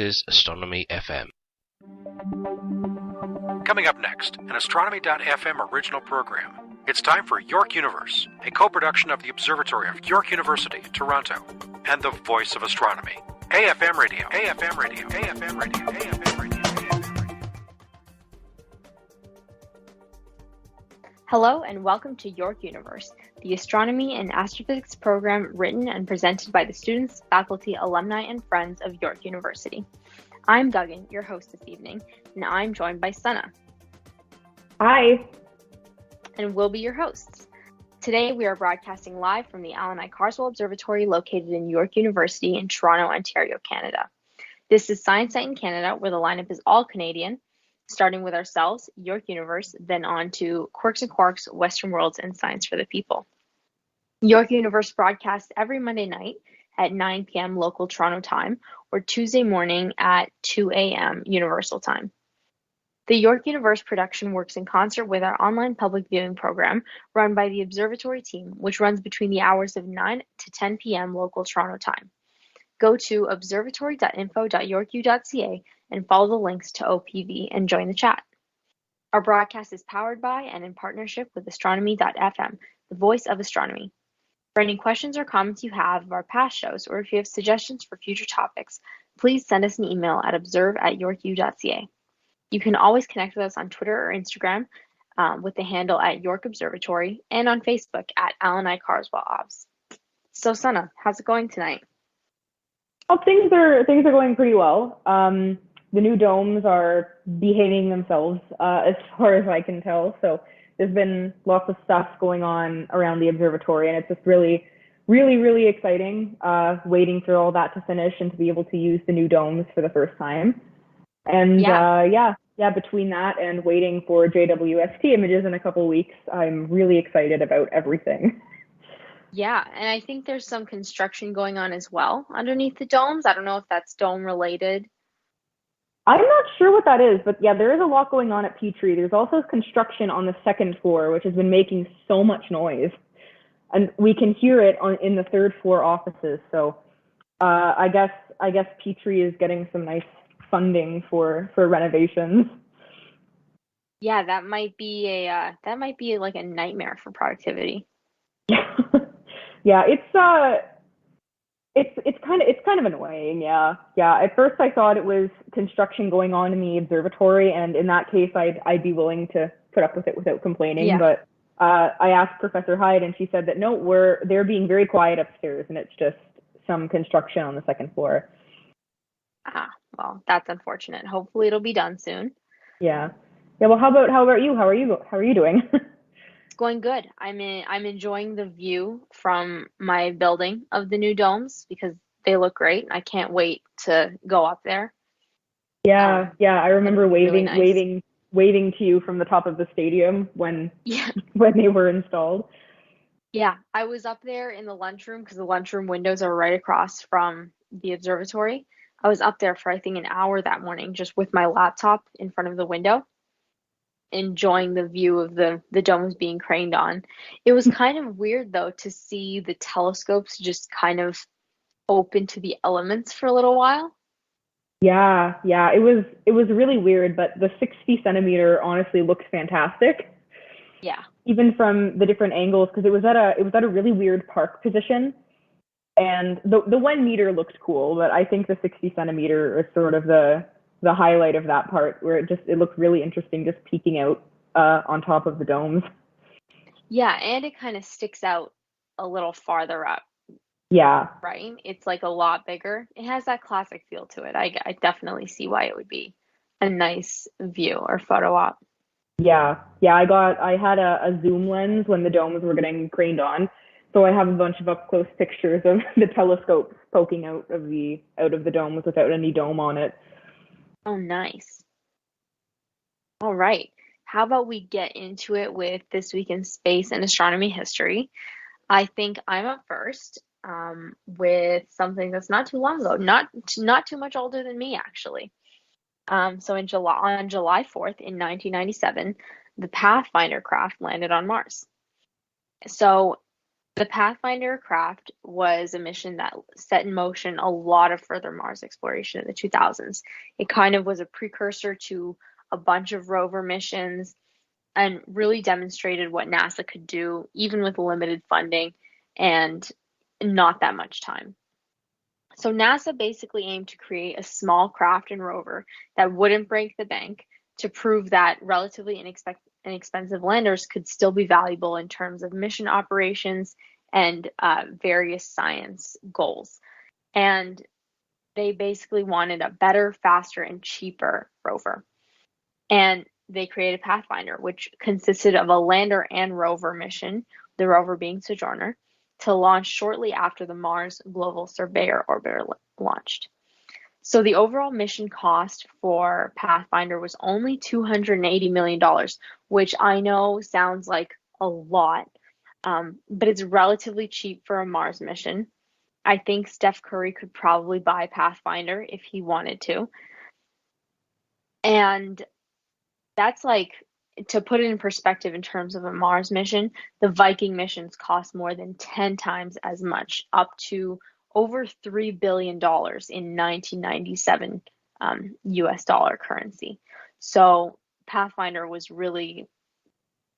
is Astronomy FM. Coming up next, an Astronomy.fm original program. It's time for York Universe, a co-production of the Observatory of York University, Toronto, and the Voice of Astronomy. AFM Radio, AFM Radio, AFM Radio, AFM Radio, AFM Radio. Hello and welcome to York Universe, the astronomy and astrophysics program written and presented by the students, faculty, alumni, and friends of York University. I'm Duggan, your host this evening, and I'm joined by Sana. Hi. And we'll be your hosts. Today we are broadcasting live from the Allan Carswell Observatory located in York University in Toronto, Ontario, Canada. This is Science Night in Canada, where the lineup is all Canadian, starting with ourselves, York Universe, then on to Quirks and Quarks, Western Worlds, and Science for the People. York Universe broadcasts every Monday night at 9 p.m. local Toronto time or Tuesday morning at 2 a.m. Universal time. The York Universe production works in concert with our online public viewing program run by the Observatory team, which runs between the hours of 9 to 10 p.m. local Toronto time. Go to observatory.info.yorku.ca and follow the links to OPV and join the chat. Our broadcast is powered by and in partnership with Astronomy.fm, the voice of astronomy. For any questions or comments you have of our past shows, or if you have suggestions for future topics, please send us an email at observe@yorku.ca. You can always connect with us on Twitter or Instagram with the handle at York Observatory and on Facebook at Allan Carswell Obs. So Sana, how's it going tonight? Oh, things are going pretty well. The new domes are behaving themselves as far as I can tell. So there's been lots of stuff going on around the observatory, and it's just really, really, really exciting. Waiting for all that to finish and to be able to use the new domes for the first time. And between that and waiting for JWST images in a couple of weeks, I'm really excited about everything. Yeah, and I think there's some construction going on as well underneath the domes. I don't know if that's dome related. I'm not sure what that is, but yeah, there is a lot going on at Petrie. There's also construction on the second floor, which has been making so much noise. And we can hear it in the third floor offices. So I guess Petrie is getting some nice funding for renovations. Yeah, that might be like a nightmare for productivity. Yeah, it's kind of annoying. Yeah. At first, I thought it was construction going on in the observatory, and in that case, I'd be willing to put up with it without complaining. Yeah. But I asked Professor Hyde, and she said that no, they're being very quiet upstairs, and it's just some construction on the second floor. Well, that's unfortunate. Hopefully, it'll be done soon. Yeah. Well, how about you? How are you doing? It's going good. I'm enjoying the view from my building of the new domes because they look great. I can't wait to go up there. Yeah. I remember waving to you from the top of the stadium when they were installed. Yeah, I was up there in the lunchroom because the lunchroom windows are right across from the observatory. I was up there for I think an hour that morning just with my laptop in front of the window, enjoying the view of the domes being craned on. It was kind of weird though to see the telescopes just kind of open to the elements for a little while. Yeah, it was really weird, but the 60 centimeter honestly looks fantastic. Yeah. Even from the different angles, because it was at a really weird park position. And the 1 meter looks cool, but I think the 60 centimeter is sort of the highlight of that part, where it looks really interesting just peeking out on top of the domes. Yeah, and it kind of sticks out a little farther up. Yeah. Right? It's like a lot bigger. It has that classic feel to it. I definitely see why it would be a nice view or photo op. Yeah. I had a zoom lens when the domes were getting craned on. So I have a bunch of up-close pictures of the telescopes poking out of the domes without any dome on it. Oh, nice. All right. How about we get into it with This Week in Space and Astronomy History? I think I'm up first with something that's not too long ago, not too much older than me, actually. So on July 4th in 1997, the Pathfinder craft landed on Mars. So The Pathfinder craft was a mission that set in motion a lot of further Mars exploration in the 2000s. It kind of was a precursor to a bunch of rover missions and really demonstrated what NASA could do, even with limited funding and not that much time. So NASA basically aimed to create a small craft and rover that wouldn't break the bank to prove that relatively inexpensive landers could still be valuable in terms of mission operations and various science goals. And they basically wanted a better, faster, and cheaper rover. And they created Pathfinder, which consisted of a lander and rover mission, the rover being Sojourner, to launch shortly after the Mars Global Surveyor orbiter launched. So the overall mission cost for Pathfinder was only $280 million, which I know sounds like a lot, but it's relatively cheap for a Mars mission. I think Steph Curry could probably buy Pathfinder if he wanted to. And that's like, to put it in perspective in terms of a Mars mission, the Viking missions cost more than 10 times as much, up to over $3 billion in 1997 US dollar currency. So Pathfinder was really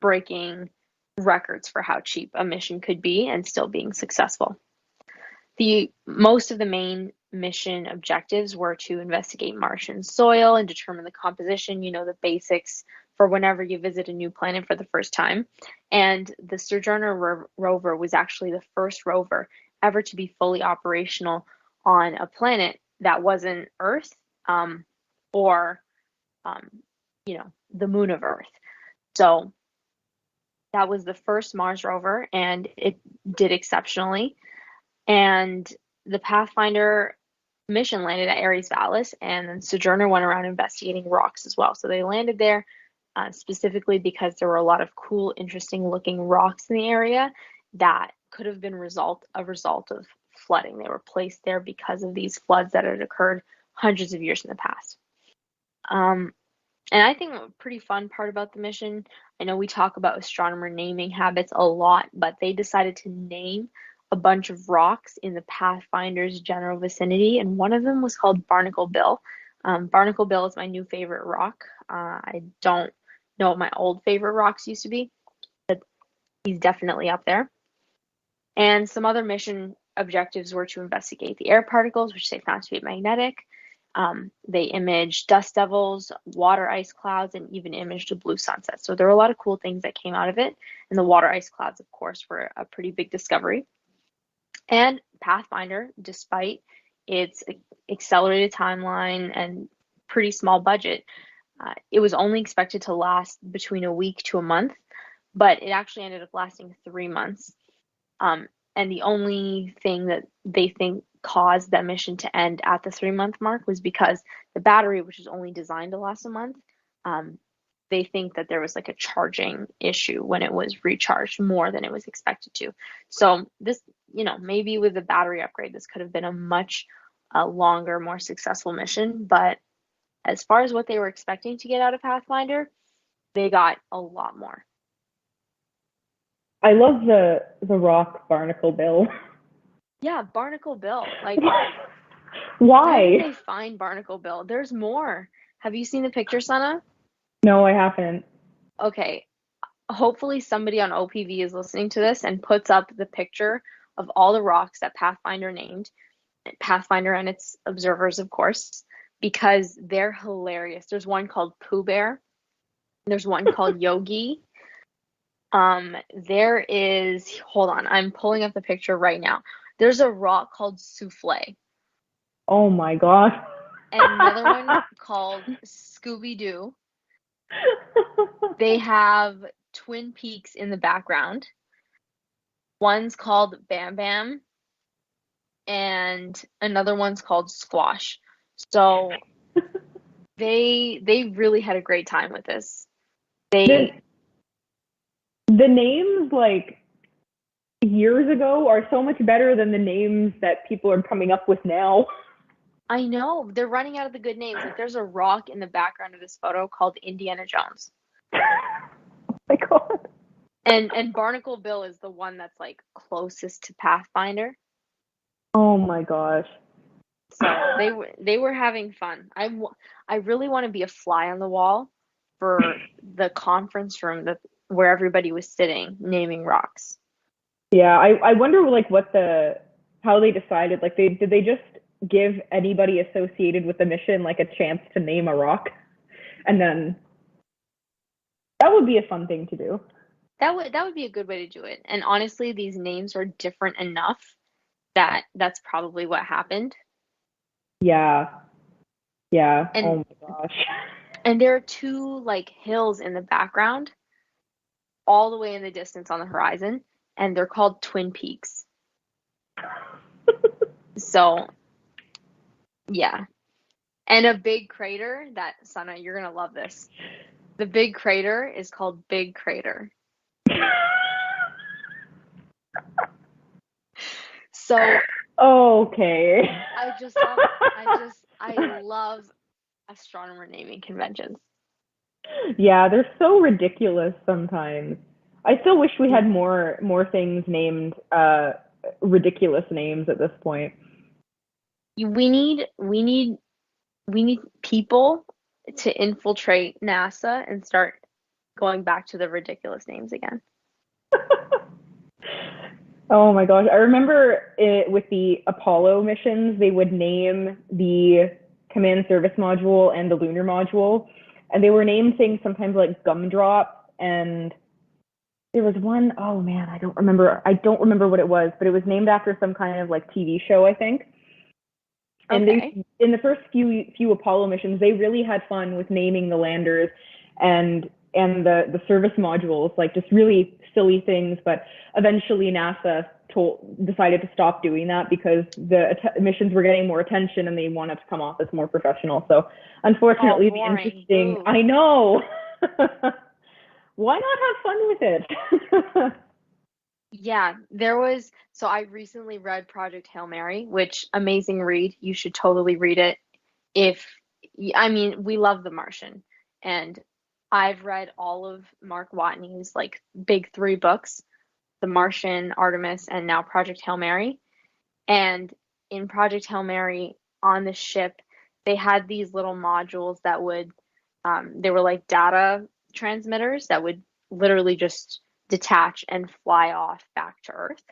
breaking records for how cheap a mission could be and still being successful. Most of the main mission objectives were to investigate Martian soil and determine the composition, the basics for whenever you visit a new planet for the first time. And the Sojourner rover was actually the first rover ever to be fully operational on a planet that wasn't Earth or, the moon of Earth. So that was the first Mars rover, and it did exceptionally. And the Pathfinder mission landed at Ares Vallis, and then Sojourner went around investigating rocks as well. So they landed there specifically because there were a lot of cool, interesting looking rocks in the area that could have been a result of flooding. They were placed there because of these floods that had occurred hundreds of years in the past. And I think a pretty fun part about the mission, I know we talk about astronomer naming habits a lot, but they decided to name a bunch of rocks in the Pathfinder's general vicinity, and one of them was called Barnacle Bill. Barnacle Bill is my new favorite rock. I don't know what my old favorite rocks used to be, but he's definitely up there. And some other mission objectives were to investigate the air particles, which they found to be magnetic. They imaged dust devils, water ice clouds, and even imaged a blue sunset. So there were a lot of cool things that came out of it. And the water ice clouds, of course, were a pretty big discovery. And Pathfinder, despite its accelerated timeline and pretty small budget, it was only expected to last between a week to a month, but it actually ended up lasting 3 months. And the only thing that they think caused that mission to end at the 3-month mark was because the battery, which is only designed to last a month, they think that there was like a charging issue when it was recharged more than it was expected to. So this, maybe with the battery upgrade, this could have been a much longer, more successful mission. But as far as what they were expecting to get out of Pathfinder, they got a lot more. I love the rock Barnacle Bill. Yeah, Barnacle Bill. Like, why? Where did they find Barnacle Bill? There's more. Have you seen the picture, Sana? No, I haven't. Okay. Hopefully somebody on OPV is listening to this and puts up the picture of all the rocks that Pathfinder named, Pathfinder and its observers, of course, because they're hilarious. There's one called Pooh Bear. There's one called Yogi. There is, hold on, I'm pulling up the picture right now. There's a rock called Souffle. Oh my god. And another one called Scooby-Doo. They have Twin Peaks in the background. One's called Bam Bam. And another one's called Squash. So they really had a great time with this. The names like years ago are so much better than the names that people are coming up with now. I know. They're running out of the good names. Like there's a rock in the background of this photo called Indiana Jones. Oh my god. And Barnacle Bill is the one that's like closest to Pathfinder. Oh my gosh. So they were having fun. I really want to be a fly on the wall for the conference room where everybody was sitting naming rocks. Yeah, I wonder like how they decided, like did they just give anybody associated with the mission like a chance to name a rock? And then that would be a fun thing to do. That would be a good way to do it. And honestly, these names are different enough that that's probably what happened. Yeah. Yeah. And Oh my gosh. and there are two like hills in the background, all the way in the distance on the horizon, and they're called Twin Peaks. So, yeah. And a big crater that, Sana, you're gonna love this. The big crater is called Big Crater. So Okay. I love astronomer naming conventions. Yeah, they're so ridiculous sometimes. I still wish we had more things named ridiculous names at this point. We need people to infiltrate NASA and start going back to the ridiculous names again. Oh my gosh. I remember with the Apollo missions, they would name the command service module and the lunar module, and they were named things sometimes like Gumdrop, and there was one, oh man, I don't remember what it was, but it was named after some kind of like TV show, I think. And Okay. in the first few Apollo missions, they really had fun with naming the landers and the service modules, like just really silly things. But eventually, NASA decided to stop doing that because the missions were getting more attention and they wanted to come off as more professional. So, unfortunately, the interesting. Boo. I know. Why not have fun with it? Yeah, so I recently read Project Hail Mary, which amazing read. You should totally read it. I mean, we love The Martian, and I've read all of Mark Watney's like big three books, The Martian, Artemis, and now Project Hail Mary. And in Project Hail Mary on the ship, they had these little modules that they were like data transmitters that would literally just detach and fly off back to Earth.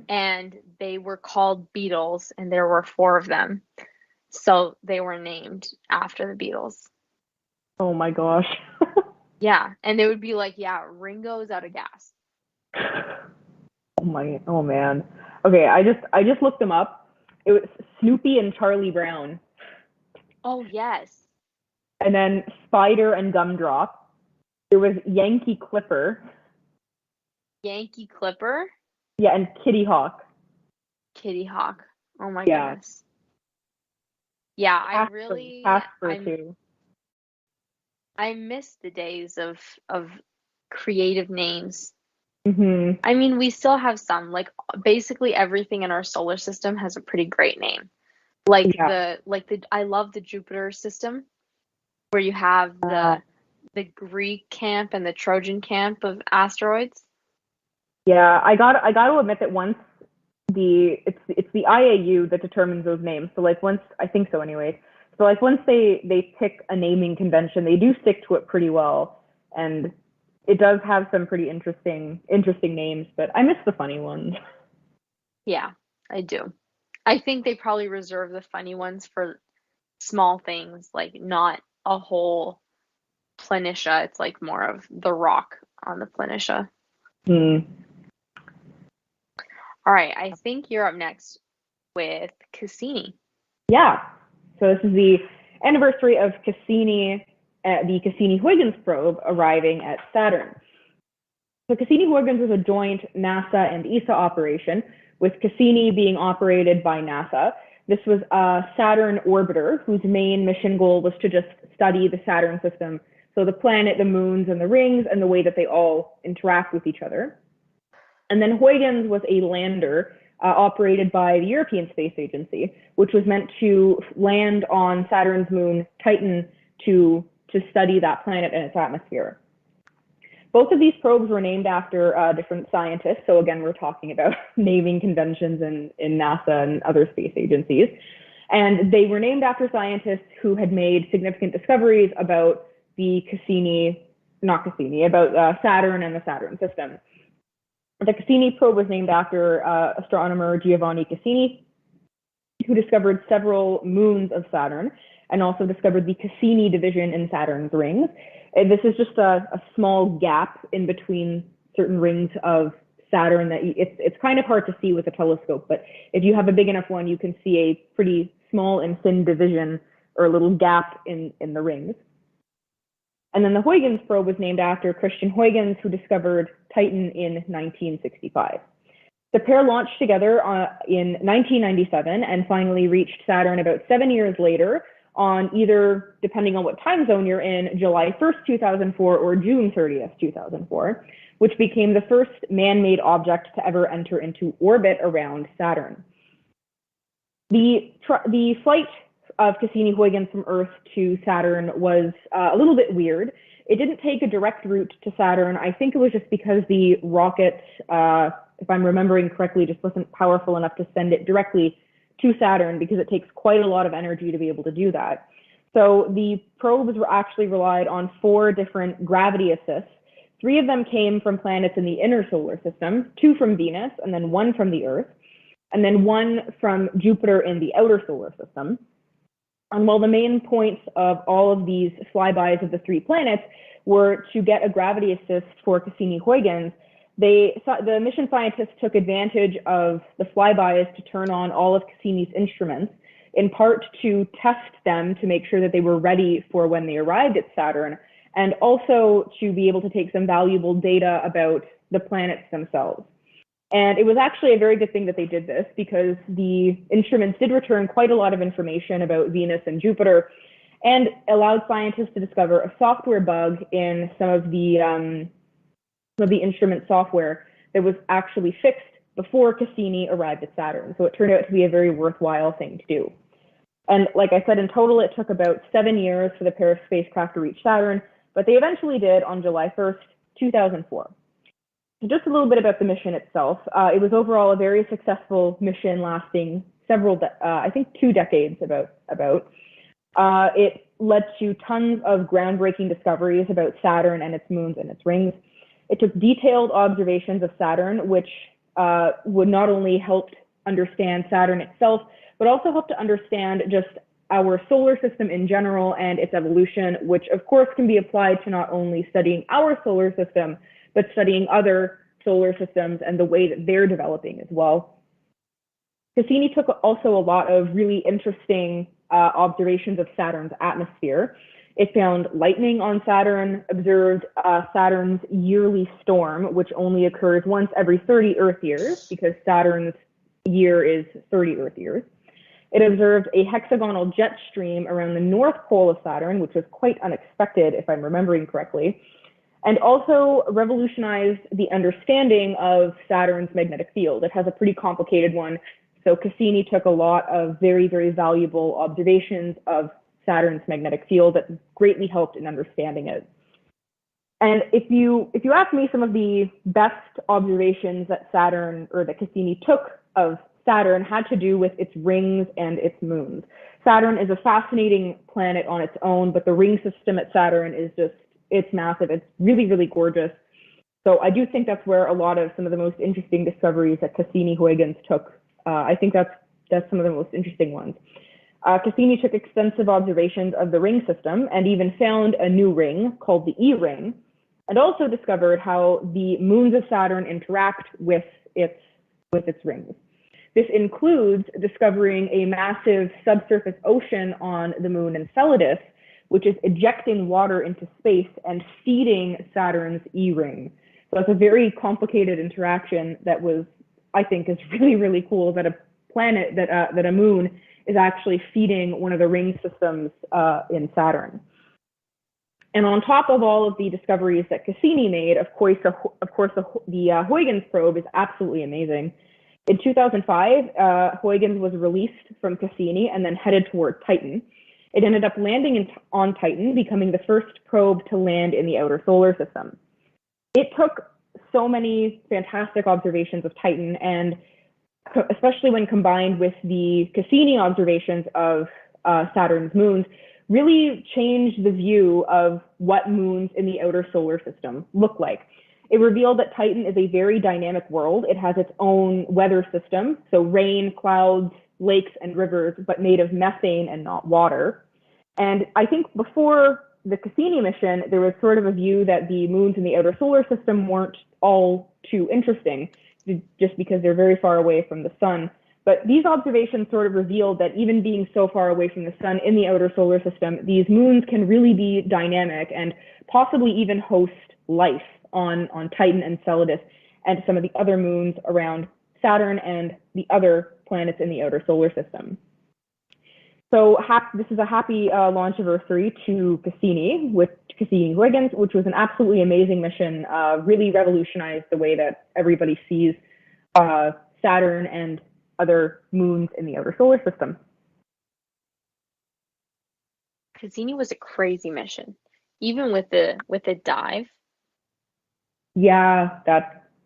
And they were called Beetles, and there were four of them. So they were named after the Beatles. Oh my gosh. Yeah, and they would be like, yeah, Ringo's out of gas. Oh man. Okay, I just looked them up. It was Snoopy and Charlie Brown. Oh, yes. And then Spider and Gumdrop. There was Yankee Clipper. Yankee Clipper? Yeah, and Kitty Hawk. Kitty Hawk. Oh my goodness. Yeah, Casper too. I miss the days of creative names. Mm-hmm. I mean, we still have some. Like basically everything in our solar system has a pretty great name. I love the Jupiter system where you have the Greek camp and the Trojan camp of asteroids. Yeah, I got to admit that once it's the IAU that determines those names. So like once I think so anyway. So like once they pick a naming convention, they do stick to it pretty well, and it does have some pretty interesting names. But I miss the funny ones. Yeah, I do. I think they probably reserve the funny ones for small things, like not a whole planitia. It's like more of the rock on the planitia. Hmm. All right, I think you're up next with Cassini. Yeah. So this is the anniversary of Cassini, the Cassini-Huygens probe arriving at Saturn. So Cassini-Huygens was a joint NASA and ESA operation, with Cassini being operated by NASA. This was a Saturn orbiter whose main mission goal was to just study the Saturn system, so the planet, the moons, and the rings, and the way that they all interact with each other. And then Huygens was a lander operated by the European Space Agency, which was meant to land on Saturn's moon Titan to study that planet and its atmosphere. Both of these probes were named after different scientists. So again, we're talking about naming conventions in NASA and other space agencies. And they were named after scientists who had made significant discoveries about about Saturn and the Saturn system. The Cassini probe was named after astronomer Giovanni Cassini, who discovered several moons of Saturn and also discovered the Cassini division in Saturn's rings. And this is just a small gap in between certain rings of Saturn that it's kind of hard to see with a telescope, but if you have a big enough one, you can see a pretty small and thin division or a little gap in the rings. And then the Huygens probe was named after Christian Huygens, who discovered Titan in 1965. The pair launched together in 1997 and finally reached Saturn about 7 years later on either, depending on what time zone you're in, July 1st, 2004 or June 30th, 2004, which became the first man-made object to ever enter into orbit around Saturn. The flight of Cassini-Huygens from Earth to Saturn was a little bit weird. It didn't take a direct route to Saturn. I think it was just because the rocket, if I'm remembering correctly, just wasn't powerful enough to send it directly to Saturn because it takes quite a lot of energy to be able to do that. So the probes were actually relied on 4 different gravity assists. 3 of them came from planets in the inner solar system, 2 from Venus, and then 1 from the Earth, and then 1 from Jupiter in the outer solar system. And while the main points of all of these flybys of the 3 planets were to get a gravity assist for Cassini-Huygens, the mission scientists took advantage of the flybys to turn on all of Cassini's instruments, in part to test them to make sure that they were ready for when they arrived at Saturn, and also to be able to take some valuable data about the planets themselves. And it was actually a very good thing that they did this because the instruments did return quite a lot of information about Venus and Jupiter and allowed scientists to discover a software bug in some of the instrument software that was actually fixed before Cassini arrived at Saturn. So it turned out to be a very worthwhile thing to do. And like I said, in total, it took about 7 years for the pair of spacecraft to reach Saturn, but they eventually did on July 1st, 2004. Just a little bit about the mission itself. It was overall a very successful mission lasting I think 2 decades about. It led to tons of groundbreaking discoveries about Saturn and its moons and its rings. It took detailed observations of Saturn, which would not only help understand Saturn itself, but also help to understand just our solar system in general and its evolution, which of course can be applied to not only studying our solar system, but studying other solar systems and the way that they're developing as well. Cassini took also a lot of really interesting observations of Saturn's atmosphere. It found lightning on Saturn, observed Saturn's yearly storm, which only occurs once every 30 Earth years because Saturn's year is 30 Earth years. It observed a hexagonal jet stream around the north pole of Saturn, which was quite unexpected if I'm remembering correctly, and also revolutionized the understanding of Saturn's magnetic field. It has a pretty complicated one, so Cassini took a lot of very, very valuable observations of Saturn's magnetic field that greatly helped in understanding it. And if you ask me, some of the best observations that Saturn or that Cassini took of Saturn had to do with its rings and its moons. Saturn is a fascinating planet on its own, but the ring system at Saturn is it's massive. It's really, really gorgeous. So I do think that's where a lot of some of the most interesting discoveries that Cassini-Huygens took. I think that's some of the most interesting ones. Cassini took extensive observations of the ring system and even found a new ring called the E ring, and also discovered how the moons of Saturn interact with its rings. This includes discovering a massive subsurface ocean on the moon Enceladus, which is ejecting water into space and feeding Saturn's E ring. So it's a very complicated interaction that I think is really, really cool that a planet, that a moon is actually feeding one of the ring systems in Saturn. And on top of all of the discoveries that Cassini made, of course, the Huygens probe is absolutely amazing. In 2005, Huygens was released from Cassini and then headed toward Titan. It ended up landing on Titan, becoming the first probe to land in the outer solar system. it took so many fantastic observations of Titan, and especially when combined with the Cassini observations of Saturn's moons, really changed the view of what moons in the outer solar system look like. It revealed that Titan is a very dynamic world. It has its own weather system, so rain, clouds, lakes, and rivers, but made of methane and not water. And I think before the Cassini mission, there was sort of a view that the moons in the outer solar system weren't all too interesting, just because they're very far away from the sun. But these observations sort of revealed that even being so far away from the sun in the outer solar system, these moons can really be dynamic and possibly even host life on Titan and Enceladus and some of the other moons around Saturn and the other planets in the outer solar system. So this is a happy launch anniversary to Cassini with Cassini-Huygens, which was an absolutely amazing mission, really revolutionized the way that everybody sees Saturn and other moons in the outer solar system. Cassini was a crazy mission, even with the dive. Yeah,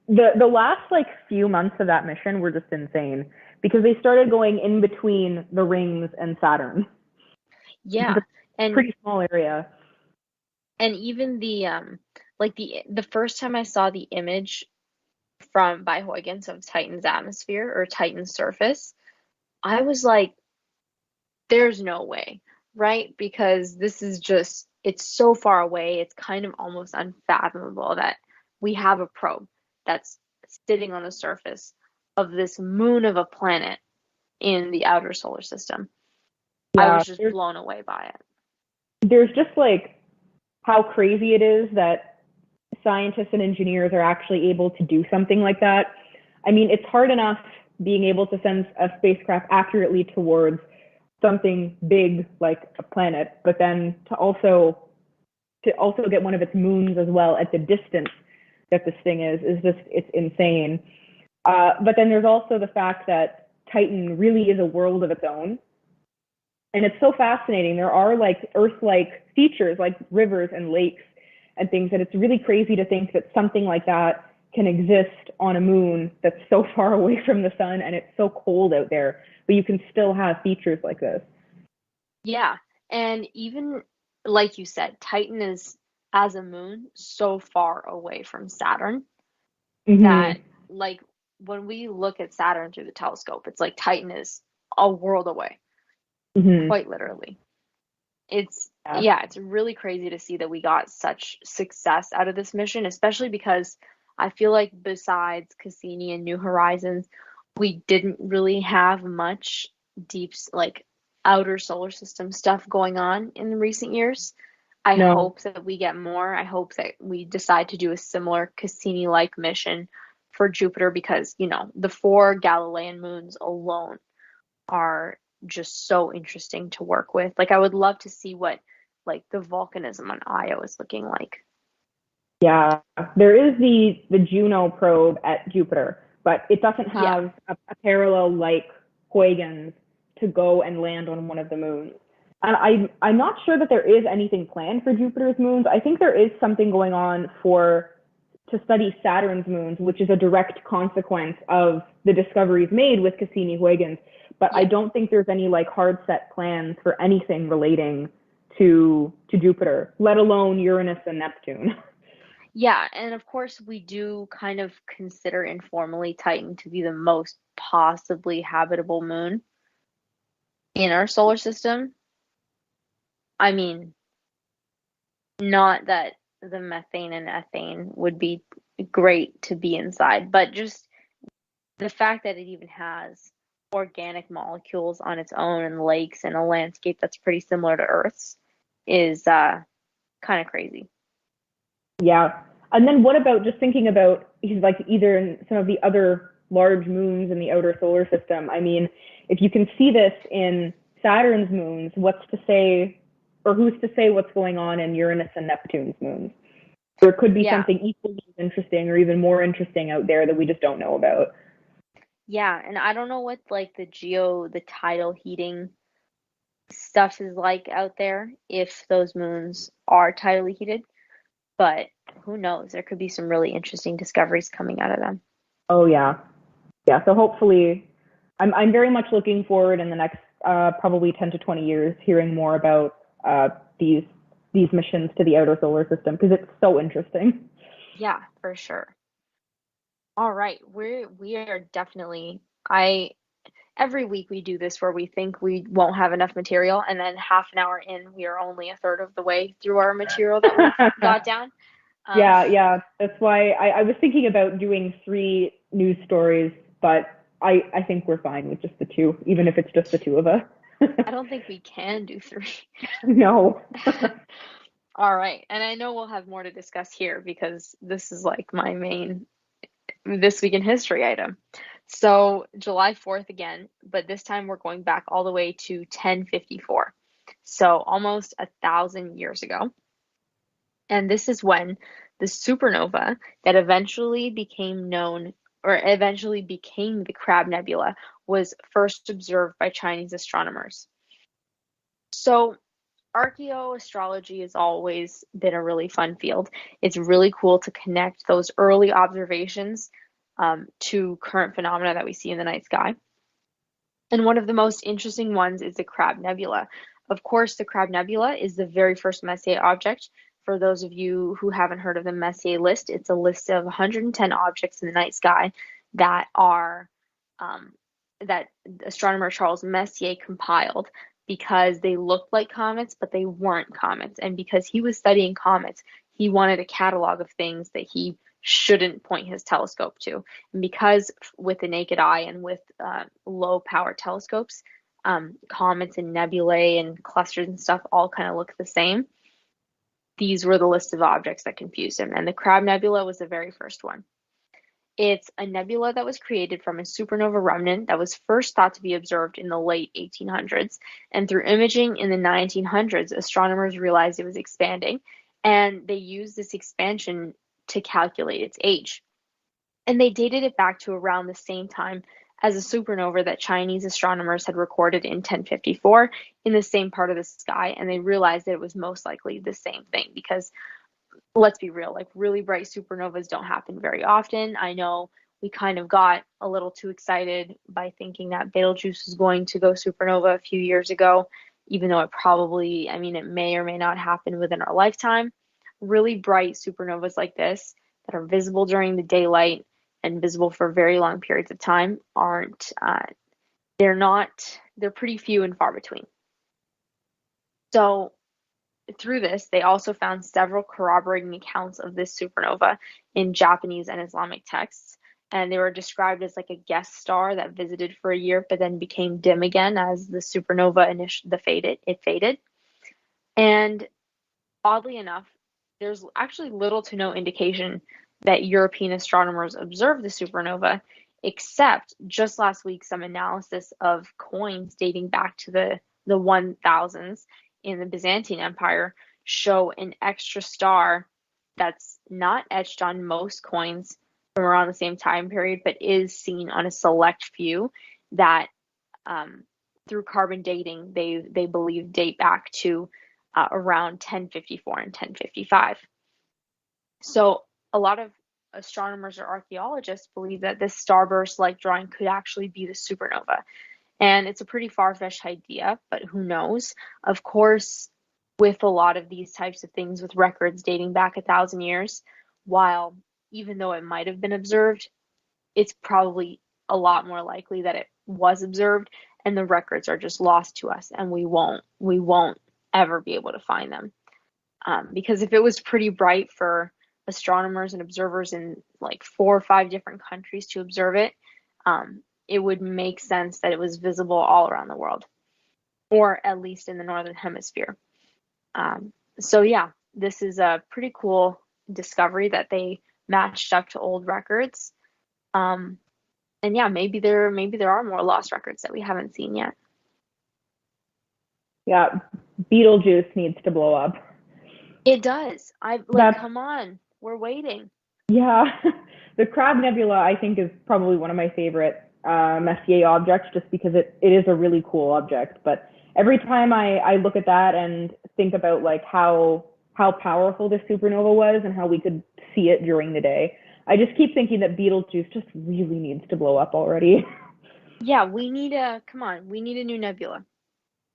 the last like few months of that mission were just insane because they started going in between the rings and Saturn. Yeah, and pretty small area. And even the first time I saw the image by Huygens of Titan's atmosphere or Titan's surface, I was like, there's no way, right? Because this is just, it's so far away, it's kind of almost unfathomable that we have a probe that's sitting on the surface of this moon of a planet in the outer solar system. Yeah, I was just blown away by it. There's just like how crazy it is that scientists and engineers are actually able to do something like that. I mean, it's hard enough being able to send a spacecraft accurately towards something big like a planet, but then to also get one of its moons as well at the distance that this thing is just, it's insane. But then there's also the fact that Titan really is a world of its own. And it's so fascinating. There are like Earth-like features like rivers and lakes and things, and it's really crazy to think that something like that can exist on a moon that's so far away from the sun and it's so cold out there, but you can still have features like this. Yeah, and even like you said, Titan is, as a moon, so far away from Saturn that, like, when we look at Saturn through the telescope, it's like Titan is a world away, quite literally. It's really crazy to see that we got such success out of this mission, especially because I feel like besides Cassini and New Horizons, we didn't really have much deep, like, outer solar system stuff going on in the recent years. I hope that we get more. I hope that we decide to do a similar Cassini-like mission for Jupiter because, you know, the 4 Galilean moons alone are just so interesting to work with. Like, I would love to see what, like, the volcanism on Io is looking like. Yeah, there is the Juno probe at Jupiter, but it doesn't have a parallel like Huygens to go and land on one of the moons. And I'm not sure that there is anything planned for Jupiter's moons. I think there is something going on to study Saturn's moons, which is a direct consequence of the discoveries made with Cassini-Huygens. But I don't think there's any like hard set plans for anything relating to Jupiter, let alone Uranus and Neptune. Yeah, and of course we do kind of consider informally Titan to be the most possibly habitable moon in our solar system. I mean, not that the methane and ethane would be great to be inside, but just the fact that it even has organic molecules on its own and lakes and a landscape that's pretty similar to Earth's is kind of crazy. Yeah. And then what about just thinking about like either in some of the other large moons in the outer solar system? I mean, if you can see this in Saturn's moons, what's to say, or who's to say what's going on in Uranus and Neptune's moons? There could be something equally interesting or even more interesting out there that we just don't know about. Yeah, and I don't know what like the tidal heating stuff is like out there if those moons are tidally heated. but who knows? There could be some really interesting discoveries coming out of them. Oh yeah, yeah. So hopefully, I'm very much looking forward in the next probably 10 to 20 years hearing more about these missions to the outer solar system because it's so interesting. Yeah, for sure. All right, we are definitely I every week we do this where we think we won't have enough material, and then half an hour in, we are only a third of the way through our material that we've got down. Um, Yeah, yeah. That's why I was thinking about doing 3 news stories, but I think we're fine with just the 2, even if it's just the 2 of us. I don't think we can do three. No. All right, and I know we'll have more to discuss here because this is like my main This Week in History item. So July 4th again, but this time we're going back all the way to 1054. So almost 1,000 years ago. And this is when the supernova that eventually became known or eventually became the Crab Nebula was first observed by Chinese astronomers. So archaeoastrology has always been a really fun field. It's really cool to connect those early observations to current phenomena that we see in the night sky. And one of the most interesting ones is the Crab Nebula. Of course, the Crab Nebula is the very first Messier object. For those of you who haven't heard of the Messier list, it's a list of 110 objects in the night sky that are that astronomer Charles Messier compiled because they looked like comets, but they weren't comets. And because he was studying comets, he wanted a catalog of things that he shouldn't point his telescope to. And because with the naked eye and with low power telescopes, comets and nebulae and clusters and stuff all kind of look the same, these were the list of objects that confused him. And the Crab Nebula was the very first one. It's a nebula that was created from a supernova remnant that was first thought to be observed in the late 1800s. And through imaging in the 1900s, astronomers realized it was expanding, and they used this expansion to calculate its age. And they dated it back to around the same time as a supernova that Chinese astronomers had recorded in 1054 in the same part of the sky. And they realized that it was most likely the same thing because let's be real, like really bright supernovas don't happen very often. I know we kind of got a little too excited by thinking that Betelgeuse was going to go supernova a few years ago, even though it probably, I mean, it may or may not happen within our lifetime. Really bright supernovas like this that are visible during the daylight and visible for very long periods of time aren't, they're pretty few and far between. So through this, they also found several corroborating accounts of this supernova in Japanese and Islamic texts, and they were described as like a guest star that visited for a year but then became dim again as the supernova faded. And oddly enough, there's actually little to no indication that European astronomers observed the supernova, except just last week some analysis of coins dating back to the 1000s in the Byzantine Empire show an extra star that's not etched on most coins from around the same time period, but is seen on a select few that through carbon dating, they believe date back to around 1054 and 1055. So a lot of astronomers or archaeologists believe that this starburst-like drawing could actually be the supernova. And it's a pretty far-fetched idea, but who knows? Of course, with a lot of these types of things with records dating back 1,000 years, while even though it might have been observed, it's probably a lot more likely that it was observed and the records are just lost to us and we won't ever be able to find them. Because if it was pretty bright for astronomers and observers in like 4 or 5 different countries to observe it, it would make sense that it was visible all around the world, or at least in the northern hemisphere. So yeah, this is a pretty cool discovery that they matched up to old records. And yeah, maybe there are more lost records that we haven't seen yet. Yeah, Betelgeuse needs to blow up. It does. Come on, we're waiting. Yeah, the Crab Nebula I think is probably one of my favorite Messier objects just because it is a really cool object. But every time I look at that and think about like how how powerful this supernova was and how we could see it during the day. I just keep thinking that Betelgeuse just really needs to blow up already. Yeah, we need we need a new nebula.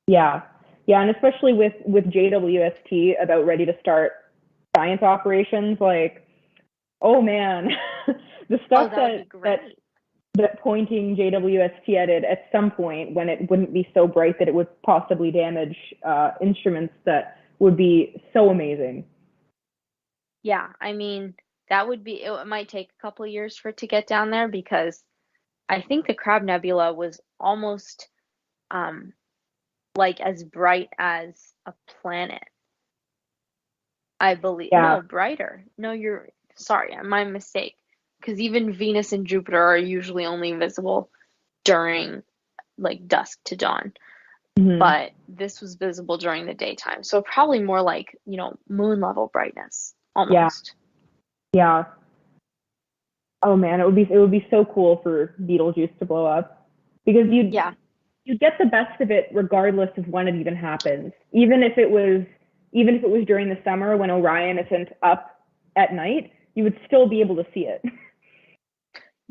Yeah. Yeah, and especially with JWST about ready to start science operations, like, oh man, the stuff that would be great. that pointing JWST at it at some point when it wouldn't be so bright that it would possibly damage instruments, that would be so amazing. Yeah, I mean, that would be, it might take a couple of years for it to get down there because I think the Crab Nebula was almost like as bright as a planet. I believe. Yeah. No, brighter. No, you're sorry, my mistake. Because even Venus and Jupiter are usually only visible during like dusk to dawn. Mm-hmm. But this was visible during the daytime. So probably more like, moon level brightness almost. Yeah. Oh man, it would be so cool for Betelgeuse to blow up, because you'd get the best of it regardless of when it even happens. Even if it was during the summer when Orion isn't up at night, you would still be able to see it.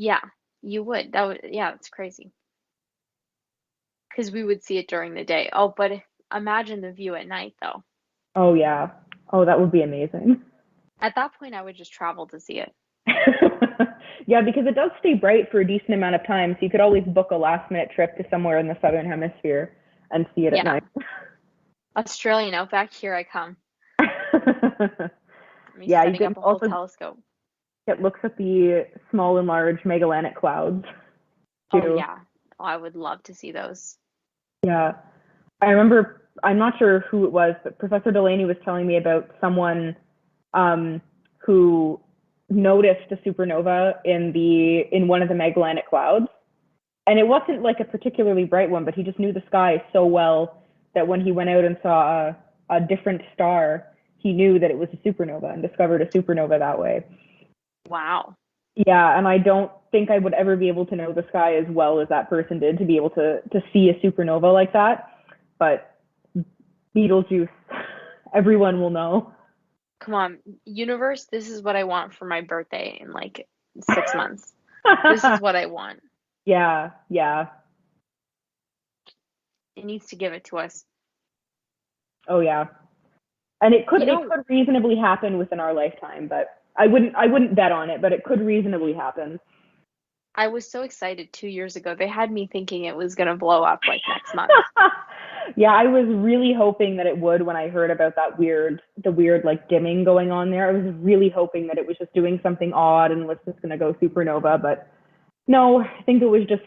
Yeah, you would. That's crazy. Because we would see it during the day. Oh, but imagine the view at night though. Oh yeah. Oh, that would be amazing. At that point, I would just travel to see it. Yeah, because it does stay bright for a decent amount of time, so you could always book a last minute trip to somewhere in the southern hemisphere and see it at night. Australian outback, here I come. Yeah, you can up a whole telescope. It looks at the small and large Magellanic clouds too. Oh yeah. Oh, I would love to see those. Yeah. I remember, I'm not sure who it was, but Professor Delaney was telling me about someone who noticed a supernova in one of the Magellanic clouds. And it wasn't like a particularly bright one, but he just knew the sky so well that when he went out and saw a different star, he knew that it was a supernova and discovered a supernova that way. Wow. Yeah, and I don't think I would ever be able to know the sky as well as that person did to be able to see a supernova like that. But Betelgeuse, everyone will know. Come on, universe, this is what I want for my birthday in like 6 months. This is what I want. Yeah. It needs to give it to us. Oh yeah. And it could reasonably happen within our lifetime, but I wouldn't bet on it, but it could reasonably happen. I was so excited 2 years ago. They had me thinking it was going to blow up like next month. Yeah, I was really hoping that it would when I heard about the weird like dimming going on there. I was really hoping that it was just doing something odd and was just going to go supernova, but no, I think it was just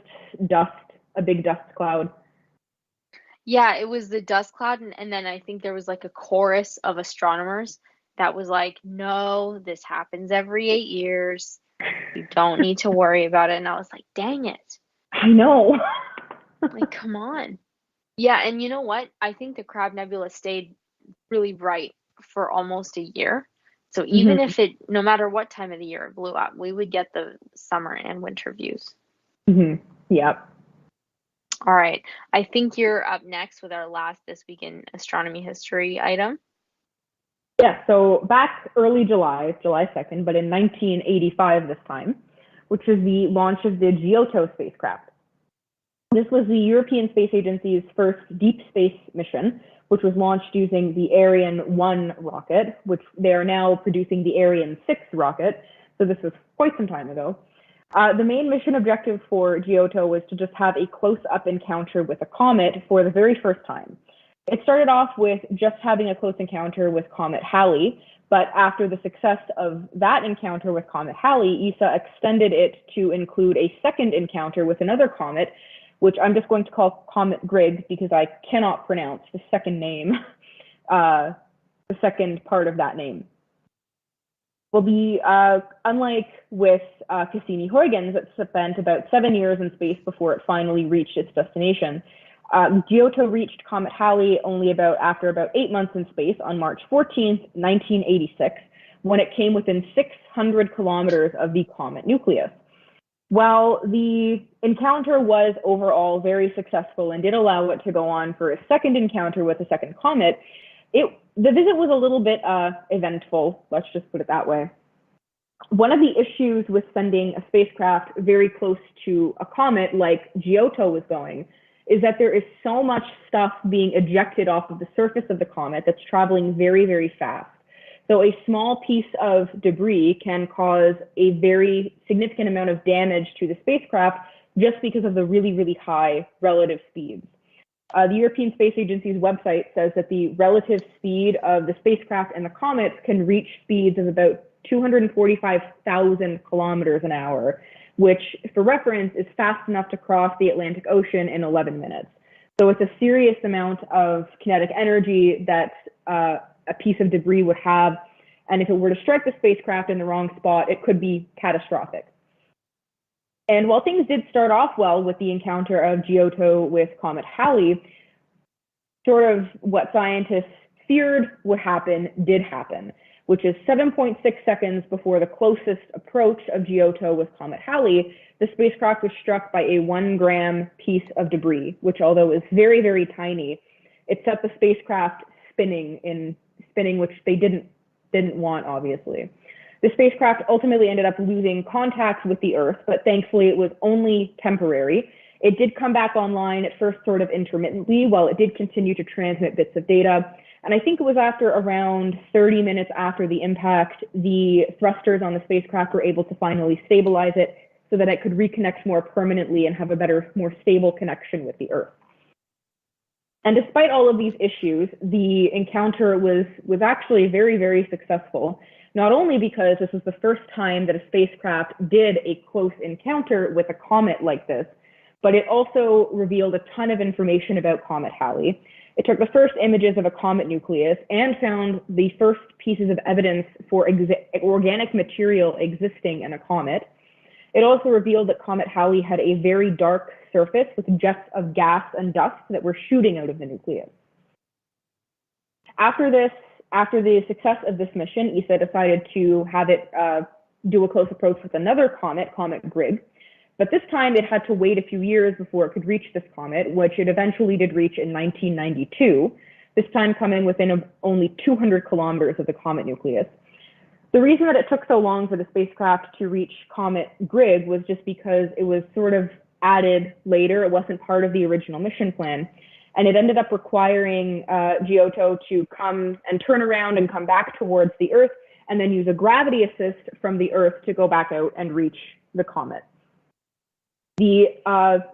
dust, a big dust cloud. Yeah, it was the dust cloud, and then I think there was like a chorus of astronomers that was like, no, this happens every 8 years. You don't need to worry about it. And I was like, dang it. I know. Like, come on. Yeah, and you know what? I think the Crab Nebula stayed really bright for almost a year. So even if no matter what time of the year it blew up, we would get the summer and winter views. Mm-hmm. Yep. All right. I think you're up next with our last This Week in Astronomy History item. Yeah, so back early July 2nd, but in 1985 this time, which is the launch of the Giotto spacecraft. This was the European Space Agency's first deep space mission, which was launched using the Ariane 1 rocket, which they are now producing the Ariane 6 rocket. So this was quite some time ago. The main mission objective for Giotto was to just have a close-up encounter with a comet for the very first time. It started off with just having a close encounter with Comet Halley, but after the success of that encounter with Comet Halley, ESA extended it to include a second encounter with another comet, which I'm just going to call Comet Grigg because I cannot pronounce the second name, the second part of that name. Well, unlike with Cassini-Huygens, it spent about 7 years in space before it finally reached its destination. Giotto reached Comet Halley after about 8 months in space on March 14th, 1986, when it came within 600 kilometers of the comet nucleus. While the encounter was overall very successful and did allow it to go on for a second encounter with a second comet, it the visit was a little bit eventful, let's just put it that way. One of the issues with sending a spacecraft very close to a comet like Giotto was going is that there is so much stuff being ejected off of the surface of the comet that's traveling very, very fast. So a small piece of debris can cause a very significant amount of damage to the spacecraft just because of the really, really high relative speeds. The European Space Agency's website says that the relative speed of the spacecraft and the comets can reach speeds of about 245,000 kilometers an hour, which, for reference, is fast enough to cross the Atlantic Ocean in 11 minutes. So it's a serious amount of kinetic energy that a piece of debris would have, and if it were to strike the spacecraft in the wrong spot, it could be catastrophic. And while things did start off well with the encounter of Giotto with Comet Halley, sort of what scientists feared would happen did happen, which is 7.6 seconds before the closest approach of Giotto with Comet Halley, the spacecraft was struck by a 1-gram piece of debris, which, although is very, very tiny, it set the spacecraft spinning, which they didn't want, obviously. The spacecraft ultimately ended up losing contact with the Earth, but thankfully it was only temporary. It did come back online at first sort of intermittently, while it did continue to transmit bits of data. And I think it was after around 30 minutes after the impact, the thrusters on the spacecraft were able to finally stabilize it so that it could reconnect more permanently and have a better, more stable connection with the Earth. And despite all of these issues, the encounter was actually very, very successful, not only because this was the first time that a spacecraft did a close encounter with a comet like this, but it also revealed a ton of information about Comet Halley. It took the first images of a comet nucleus and found the first pieces of evidence for organic material existing in a comet. It also revealed that Comet Halley had a very dark surface with jets of gas and dust that were shooting out of the nucleus. After the success of this mission, ESA decided to have it do a close approach with another comet, Comet Grigg. But this time it had to wait a few years before it could reach this comet, which it eventually did reach in 1992, this time coming within only 200 kilometers of the comet nucleus. The reason that it took so long for the spacecraft to reach Comet Grigg was just because it was sort of added later. It wasn't part of the original mission plan. And it ended up requiring Giotto to come and turn around and come back towards the Earth, and then use a gravity assist from the Earth to go back out and reach the comet. The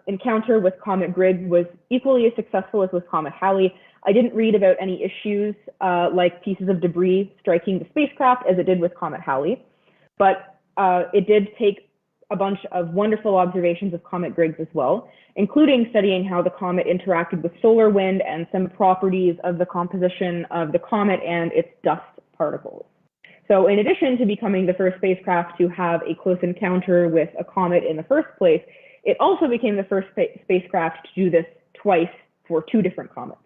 encounter with Comet Grigg was equally as successful as with Comet Halley. I didn't read about any issues like pieces of debris striking the spacecraft as it did with Comet Halley, but it did take a bunch of wonderful observations of Comet Griggs as well, including studying how the comet interacted with solar wind and some properties of the composition of the comet and its dust particles. So in addition to becoming the first spacecraft to have a close encounter with a comet in the first place, it also became the first spacecraft to do this twice for 2 different comets.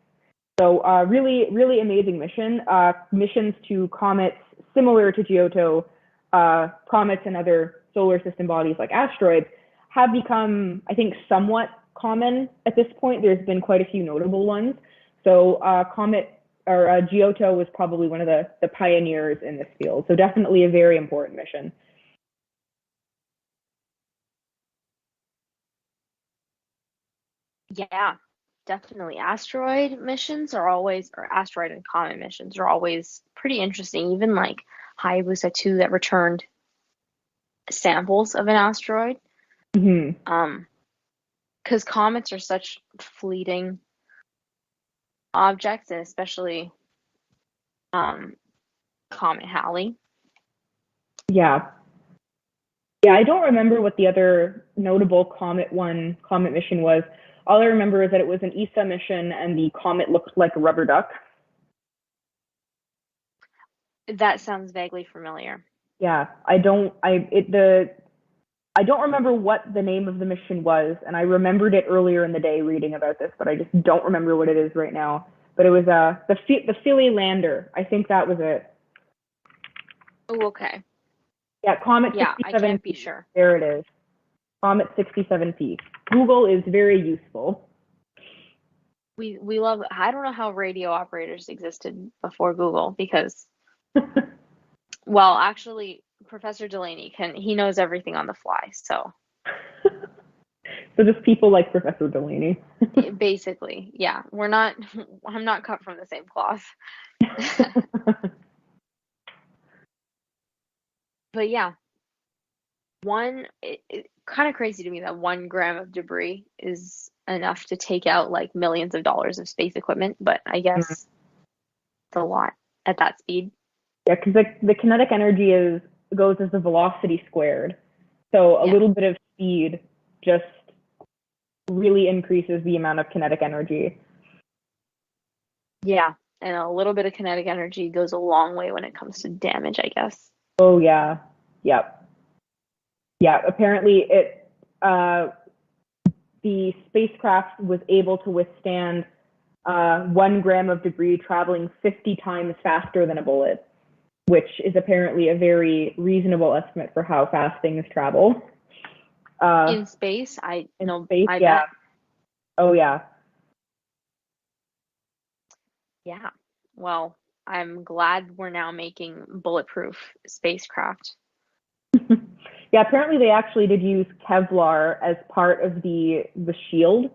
So really, really amazing mission. Missions to comets similar to Giotto, comets and other solar system bodies like asteroids have become, I think, somewhat common at this point. There's been quite a few notable ones. So Giotto was probably one of the pioneers in this field. So definitely a very important mission. Yeah, definitely. Asteroid and comet missions are always pretty interesting. Even like Hayabusa 2 that returned samples of an asteroid. Mm-hmm. Because comets are such fleeting objects, and especially Comet Halley. Yeah, I don't remember what the other notable comet mission was. All I remember is that it was an ESA mission and the comet looked like a rubber duck. That sounds vaguely familiar. Yeah, I don't remember what the name of the mission was, and I remembered it earlier in the day reading about this, but I just don't remember what it is right now. But it was the Philae lander. I think that was it. Oh, okay. Yeah, Comet 67P. Yeah, I can't be sure. There it is. Comet 67P. Google is very useful. we love, I don't know how radio operators existed before Google because, well, actually, Professor Delaney he knows everything on the fly. So So just people like Professor Delaney. basically, yeah, I'm not cut from the same cloth. But yeah, it kind of crazy to me that 1 gram of debris is enough to take out like millions of dollars of space equipment, but I guess it's a lot at that speed. Yeah, because the kinetic energy goes as the velocity squared. So a Yeah. little bit of speed just really increases the amount of kinetic energy. Yeah, and a little bit of kinetic energy goes a long way when it comes to damage, I guess. Oh yeah, yep, yeah. Apparently, the spacecraft was able to withstand 1 gram of debris traveling 50 times faster than a bullet, which is apparently a very reasonable estimate for how fast things travel. In space, I yeah. bet. Oh yeah. Yeah. Well, I'm glad we're now making bulletproof spacecraft. Yeah, apparently they actually did use Kevlar as part of the shield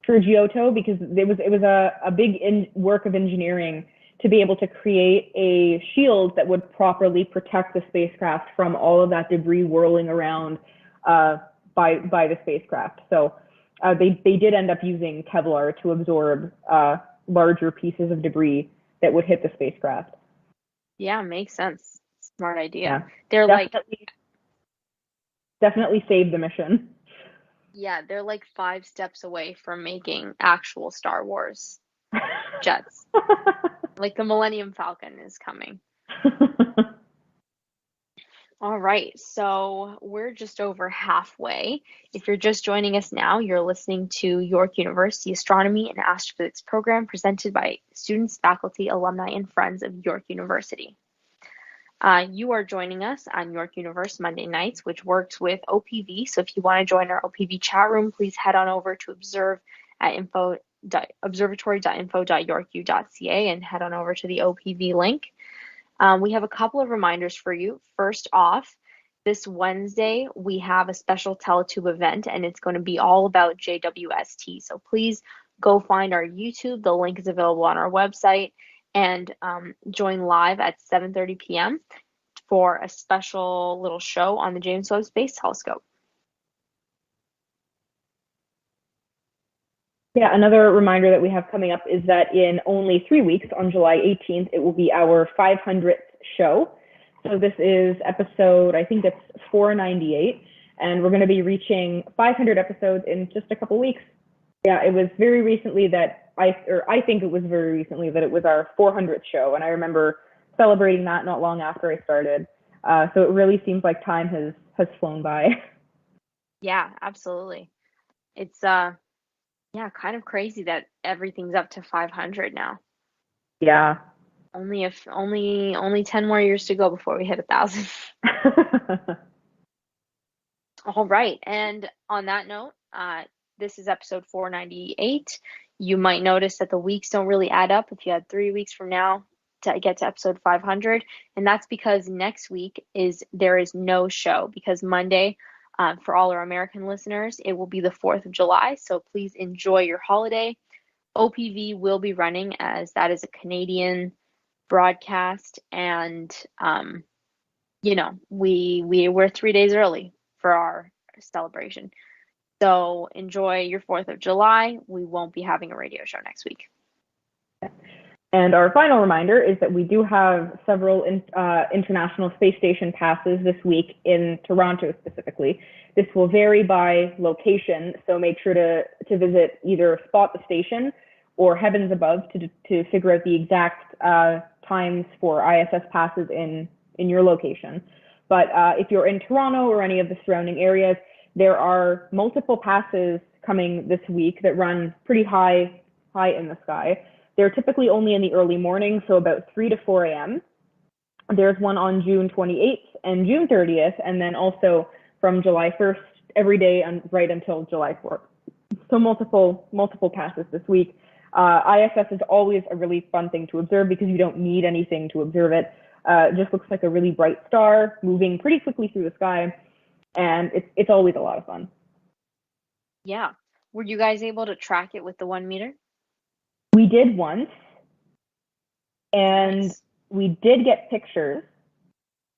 for Giotto because it was a big work of engineering to be able to create a shield that would properly protect the spacecraft from all of that debris whirling around by the spacecraft. So they did end up using Kevlar to absorb larger pieces of debris that would hit the spacecraft. Yeah, makes sense. Smart idea. Yeah. They're definitely saved the mission. Yeah, they're like 5 steps away from making actual Star Wars jets. Like the Millennium Falcon is coming. All right, so we're just over halfway. If you're just joining us now, you're listening to York University Astronomy and Astrophysics program presented by students, faculty, alumni, and friends of York University. You are joining us on York Universe Monday nights, which works with OPV. So if you want to join our OPV chat room, please head on over to observatory.info.yorku.ca and head on over to the OPV link. We have a couple of reminders for you. First off, this Wednesday, we have a special Teletube event, and it's going to be all about JWST. So please go find our YouTube. The link is available on our website. And join live at 7:30 p.m. for a special little show on the James Webb Space Telescope. Yeah, another reminder that we have coming up is that in only 3 weeks, on July 18th, it will be our 500th show. So this is episode, I think it's 498, and we're going to be reaching 500 episodes in just a couple weeks. Yeah, it was very recently that I think it was very recently that it was our 400th show, and I remember celebrating that not long after I started. So it really seems like time has flown by. Yeah, absolutely. It's kind of crazy that everything's up to 500 now. Yeah. Only 10 more years to go before we hit 1,000. All right, and on that note, this is episode 498. You might notice that the weeks don't really add up if you had 3 weeks from now to get to episode 500. And that's because next week there is no show because Monday, for all our American listeners, it will be the 4th of July. So please enjoy your holiday. OPV will be running as that is a Canadian broadcast. And, we're 3 days early for our celebration. So enjoy your 4th of July. We won't be having a radio show next week. And our final reminder is that we do have several International Space Station passes this week in Toronto specifically. This will vary by location, so make sure to visit either Spot the Station or Heavens Above to figure out the exact times for ISS passes in your location. But if you're in Toronto or any of the surrounding areas, there are multiple passes coming this week that run pretty high in the sky. They're typically only in the early morning, so about 3 to 4 a.m. There's one on June 28th and June 30th, and then also from July 1st every day right until July 4th. So multiple passes this week. ISS is always a really fun thing to observe because you don't need anything to observe it. It just looks like a really bright star moving pretty quickly through the sky, and it's always a lot of fun. Yeah. Were you guys able to track it with the 1 meter? We did once, and Nice. we did get pictures,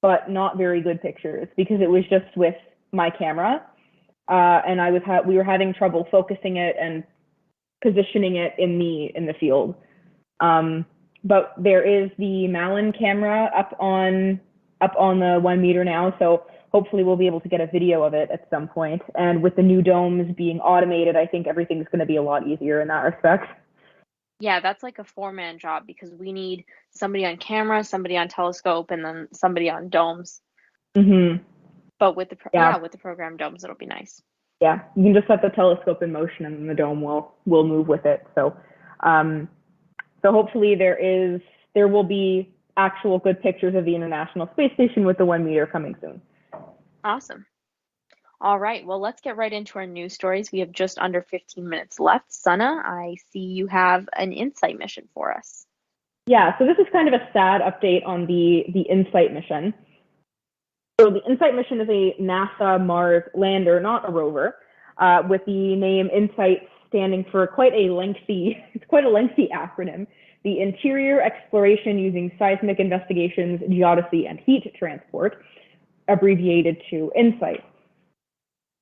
but not very good pictures because it was just with my camera, and we were having trouble focusing it and positioning it in the field. But there is the Allan camera up on the 1 meter now, so hopefully we'll be able to get a video of it at some point. And with the new domes being automated, I think everything's going to be a lot easier in that respect. Yeah, that's like a 4-man job because we need somebody on camera, somebody on telescope, and then somebody on domes. Mm-hmm. But with the program domes, it'll be nice. Yeah, you can just set the telescope in motion, and then the dome will move with it. So hopefully there will be actual good pictures of the International Space Station with the 1 meter coming soon. Awesome. All right, well, let's get right into our news stories. We have just under 15 minutes left. Sana, I see you have an InSight mission for us. Yeah, so this is kind of a sad update on the InSight mission. So the InSight mission is a NASA Mars lander, not a rover, with the name InSight standing for quite a lengthy acronym. The Interior Exploration Using Seismic Investigations, Geodesy, and Heat Transport, abbreviated to InSight.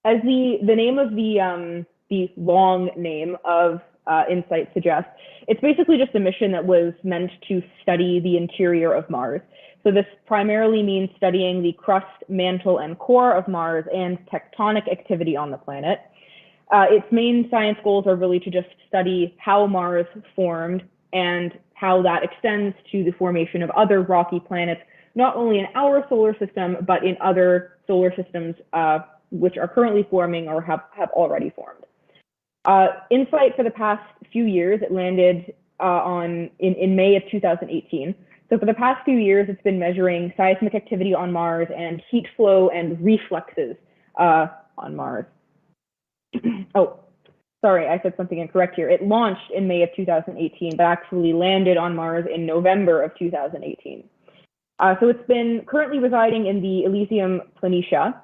As the name of the long name of InSight suggests, it's basically just a mission that was meant to study the interior of Mars. So this primarily means studying the crust, mantle, and core of Mars and tectonic activity on the planet. Its main science goals are really to just study how Mars formed and how that extends to the formation of other rocky planets, not only in our solar system, but in other solar systems which are currently forming or have already formed. InSight for the past few years, it landed in May of 2018. So for the past few years, it's been measuring seismic activity on Mars and heat flow and refluxes on Mars. Oh, sorry, I said something incorrect here. It launched in May of 2018, but actually landed on Mars in November of 2018. So it's been currently residing in the Elysium Planitia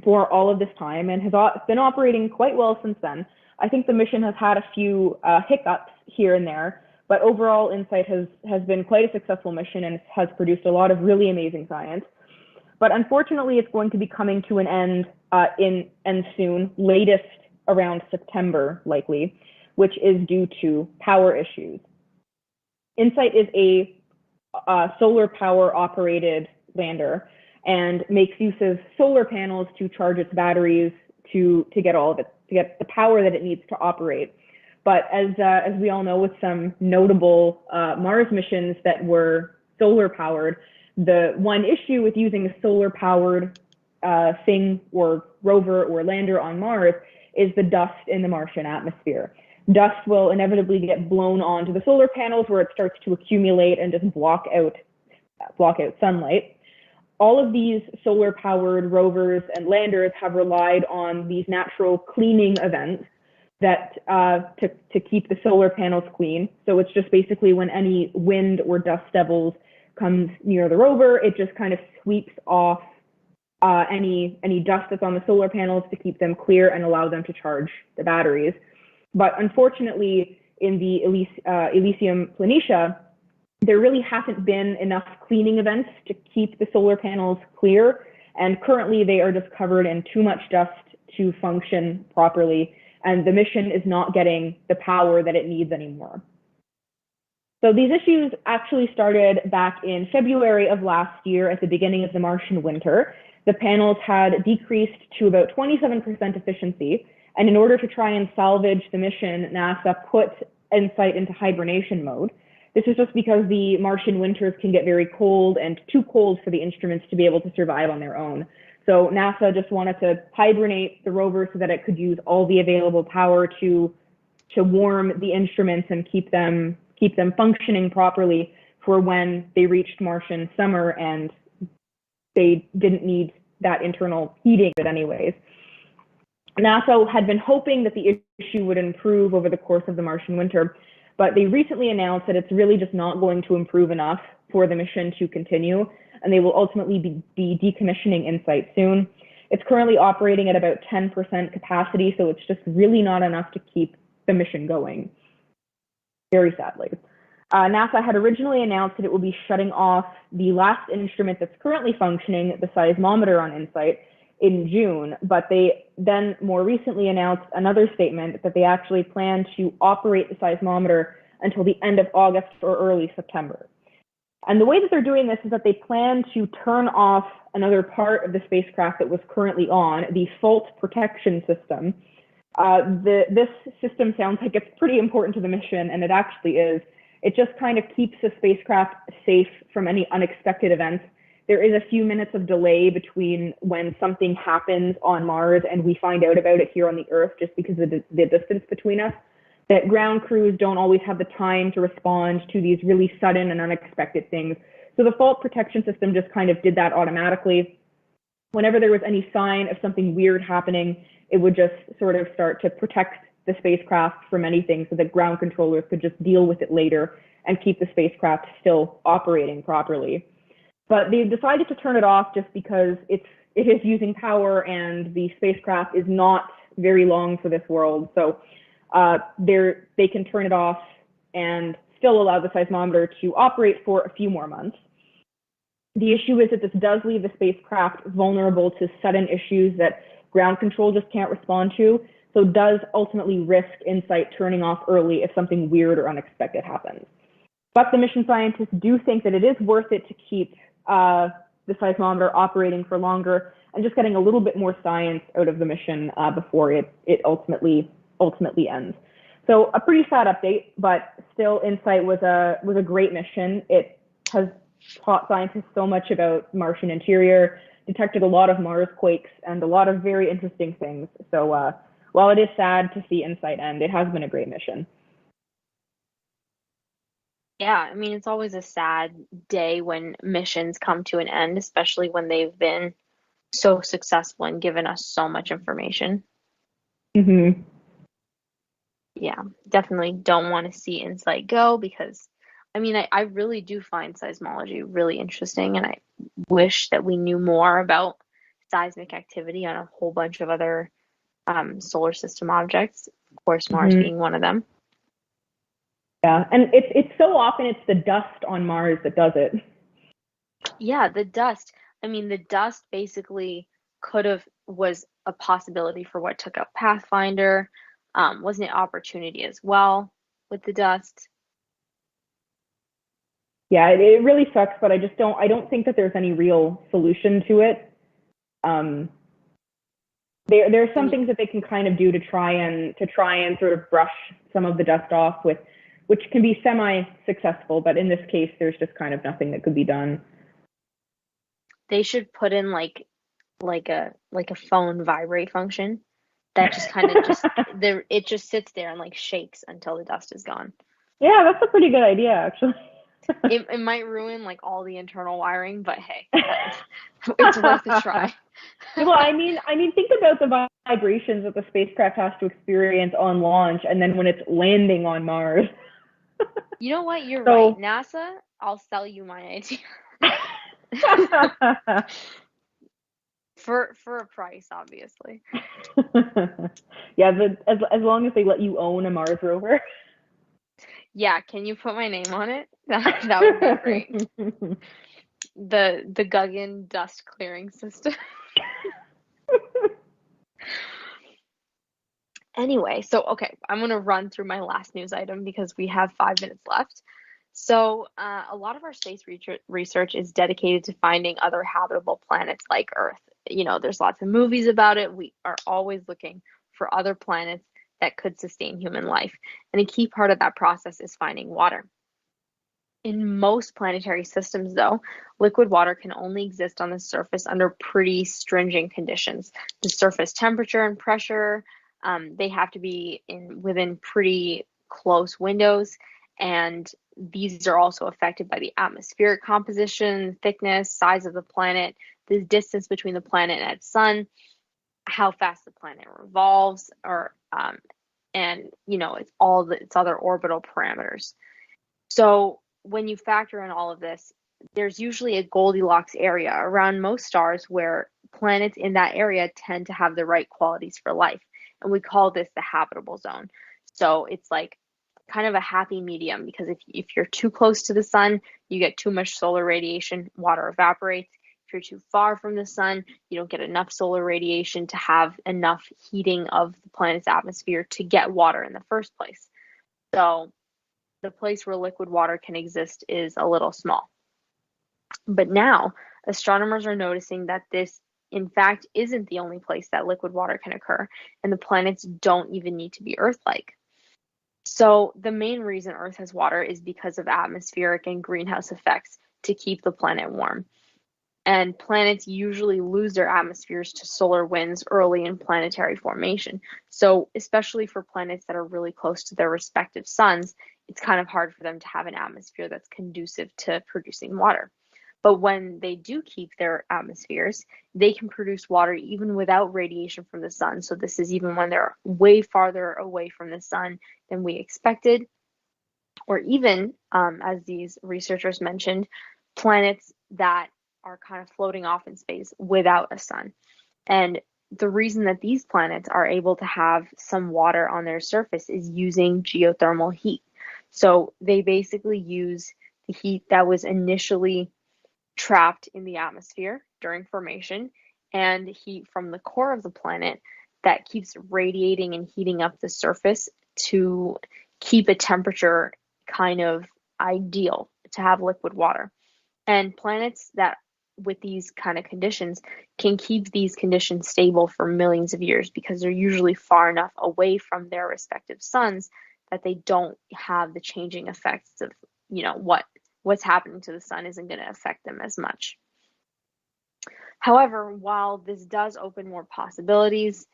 for all of this time and has been operating quite well since then. I think the mission has had a few hiccups here and there, but overall InSight has been quite a successful mission and has produced a lot of really amazing science. But unfortunately, it's going to be coming to an end soon, latest around September likely, which is due to power issues. InSight is a solar power operated lander and makes use of solar panels to charge its batteries to get all of it, to get the power that it needs to operate. But as we all know, with some notable Mars missions that were solar powered, the one issue with using a solar powered thing or rover or lander on Mars is the dust in the Martian atmosphere. Dust will inevitably get blown onto the solar panels where it starts to accumulate and just block out sunlight. All of these solar-powered rovers and landers have relied on these natural cleaning events that to keep the solar panels clean. So it's just basically when any wind or dust devils comes near the rover, it just kind of sweeps off any dust that's on the solar panels to keep them clear and allow them to charge the batteries. But unfortunately, in the Elysium Planitia, there really hasn't been enough cleaning events to keep the solar panels clear, and currently they are just covered in too much dust to function properly, and the mission is not getting the power that it needs anymore. So these issues actually started back in February of last year at the beginning of the Martian winter. The panels had decreased to about 27% efficiency, and in order to try and salvage the mission, NASA put InSight into hibernation mode. This is just because the Martian winters can get very cold and too cold for the instruments to be able to survive on their own. So NASA just wanted to hibernate the rover so that it could use all the available power to warm the instruments and keep them functioning properly for when they reached Martian summer and they didn't need that internal heating anyways. NASA had been hoping that the issue would improve over the course of the Martian winter, but they recently announced that it's really just not going to improve enough for the mission to continue, and they will ultimately be decommissioning InSight soon. It's currently operating at about 10% capacity, so it's just really not enough to keep the mission going, very sadly. NASA had originally announced that it will be shutting off the last instrument that's currently functioning, the seismometer on InSight, in June, but they then more recently announced another statement that they actually plan to operate the seismometer until the end of August or early September. And the way that they're doing this is that they plan to turn off another part of the spacecraft that was currently on, the fault protection system. This system sounds like it's pretty important to the mission, and it actually is. It just kind of keeps the spacecraft safe from any unexpected events. There is a few minutes of delay between when something happens on Mars and we find out about it here on the Earth, just because of the distance between us, that ground crews don't always have the time to respond to these really sudden and unexpected things. So the fault protection system just kind of did that automatically. Whenever there was any sign of something weird happening, it would just sort of start to protect the spacecraft from anything so that ground controllers could just deal with it later and keep the spacecraft still operating properly. But they decided to turn it off just because it is using power and the spacecraft is not very long for this world. So they can turn it off and still allow the seismometer to operate for a few more months. The issue is that this does leave the spacecraft vulnerable to sudden issues that ground control just can't respond to. So does ultimately risk InSight turning off early if something weird or unexpected happens. But the mission scientists do think that it is worth it to keep the seismometer operating for longer and just getting a little bit more science out of the mission before it ultimately ends. So a pretty sad update, but still InSight was a great mission. It has taught scientists so much about Martian interior, detected a lot of Mars quakes, and a lot of very interesting things. So while it is sad to see InSight end, it has been a great mission. Yeah, I mean, it's always a sad day when missions come to an end, especially when they've been so successful and given us so much information. Mm-hmm. Yeah, definitely don't want to see InSight go because, I mean, I really do find seismology really interesting, and I wish that we knew more about seismic activity on a whole bunch of other solar system objects, of course, Mars being one of them. Yeah, and it's so often it's the dust on Mars that does it. Yeah, the dust. I mean, the dust basically was a possibility for what took out Pathfinder. Wasn't it opportunity as well with the dust? Yeah, it really sucks, but I don't think that there's any real solution to it. There are some things that they can kind of do to try and sort of brush some of the dust off with, which can be semi-successful, but in this case, there's just kind of nothing that could be done. They should put in like a phone vibrate function that just kind of it just sits there and like shakes until the dust is gone. Yeah, that's a pretty good idea, actually. It might ruin like all the internal wiring, but hey, it's worth a try. Well, I mean, think about the vibrations that the spacecraft has to experience on launch, and then when it's landing on Mars. You know what? You're right. NASA, I'll sell you my idea. For a price, obviously. Yeah, as long as they let you own a Mars rover. Yeah, can you put my name on it? That would be great. The Guggen dust clearing system. Anyway, so okay, I'm gonna run through my last news item because we have 5 minutes left. So a lot of our space research is dedicated to finding other habitable planets like Earth. You know, there's lots of movies about it. We are always looking for other planets that could sustain human life. And a key part of that process is finding water. In most planetary systems, though, liquid water can only exist on the surface under pretty stringent conditions. The surface temperature and pressure, they have to be within pretty close windows, and these are also affected by the atmospheric composition, thickness, size of the planet, the distance between the planet and its sun, how fast the planet revolves, or and it's all its other orbital parameters. So when you factor in all of this, there's usually a Goldilocks area around most stars where planets in that area tend to have the right qualities for life. And we call this the habitable zone. So it's like kind of a happy medium, because if you're too close to the sun, you get too much solar radiation, water evaporates. If you're too far from the sun, you don't get enough solar radiation to have enough heating of the planet's atmosphere to get water in the first place. So the place where liquid water can exist is a little small. But now astronomers are noticing that this, in fact, isn't the only place that liquid water can occur, and the planets don't even need to be Earth-like. So the main reason Earth has water is because of atmospheric and greenhouse effects to keep the planet warm. And planets usually lose their atmospheres to solar winds early in planetary formation. So especially for planets that are really close to their respective suns, it's kind of hard for them to have an atmosphere that's conducive to producing water. But when they do keep their atmospheres, they can produce water even without radiation from the sun. So this is even when they're way farther away from the sun than we expected, or even, as these researchers mentioned, planets that are kind of floating off in space without a sun. And the reason that these planets are able to have some water on their surface is using geothermal heat. So they basically use the heat that was initially trapped in the atmosphere during formation and heat from the core of the planet that keeps radiating and heating up the surface to keep a temperature kind of ideal to have liquid water. And planets that with these kind of conditions can keep these conditions stable for millions of years because they're usually far enough away from their respective suns that they don't have the changing effects of, what's happening to the sun isn't going to affect them as much. However, while this does open more possibilities,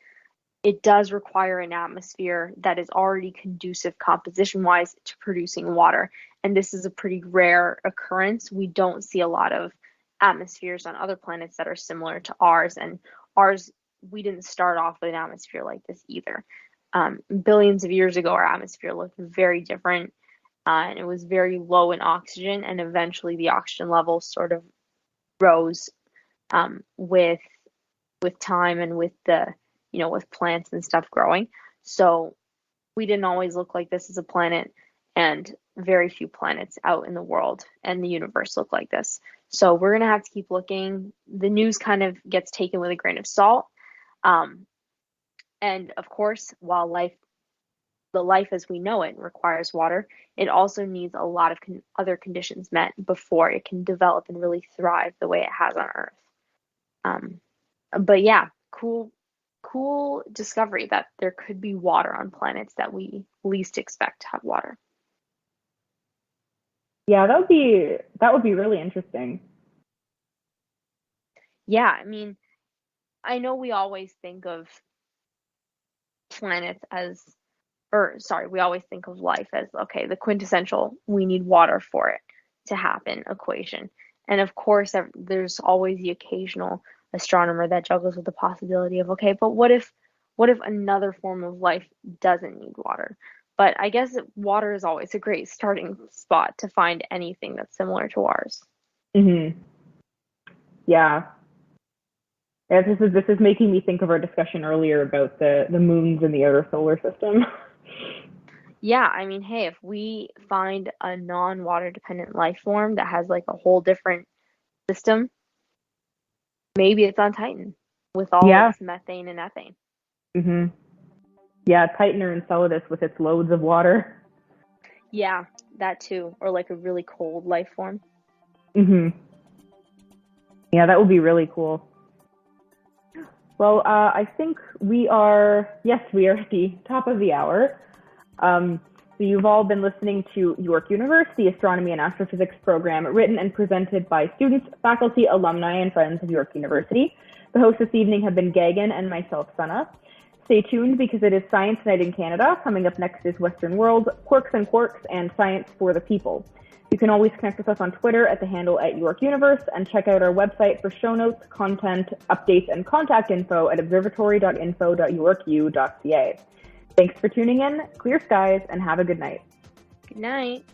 it does require an atmosphere that is already conducive composition-wise to producing water. And this is a pretty rare occurrence. We don't see a lot of atmospheres on other planets that are similar to ours. And ours, we didn't start off with an atmosphere like this either. Billions of years ago, our atmosphere looked very different. And it was very low in oxygen. And eventually the oxygen level sort of rose with time and with the with plants and stuff growing. So we didn't always look like this as a planet, and very few planets out in the world and the universe look like this. So we're going to have to keep looking. The news kind of gets taken with a grain of salt. And of course, while the life as we know it requires water, it also needs a lot of other conditions met before it can develop and really thrive the way it has on Earth. But yeah, cool discovery that there could be water on planets that we least expect to have water. Yeah, that would be really interesting. Yeah, I mean, I know we always think of planets we always think of life as, okay, the quintessential, we need water for it to happen equation. And of course, there's always the occasional astronomer that juggles with the possibility of, okay, but what if another form of life doesn't need water? But I guess water is always a great starting spot to find anything that's similar to ours. Mm-hmm. Yeah. This is making me think of our discussion earlier about the moons in the outer solar system. Yeah, I mean, hey, if we find a non-water dependent life form that has like a whole different system, maybe it's on Titan with all its methane and ethane. Mm-hmm. Yeah, Titan or Enceladus with its loads of water. Yeah, that too. Or like a really cold life form. Mm-hmm. Yeah, that would be really cool. Well, I think we are at the top of the hour. So you've all been listening to York University Astronomy and Astrophysics program, written and presented by students, faculty, alumni, and friends of York University. The hosts this evening have been Gagan and myself, Sana. Stay tuned because it is Science Night in Canada. Coming up next is Western World, Quirks and Quarks, and Science for the People. You can always connect with us on Twitter at the handle @YorkUniverse and check out our website for show notes, content, updates, and contact info at observatory.info.yorku.ca. Thanks for tuning in. Clear skies and have a good night. Good night.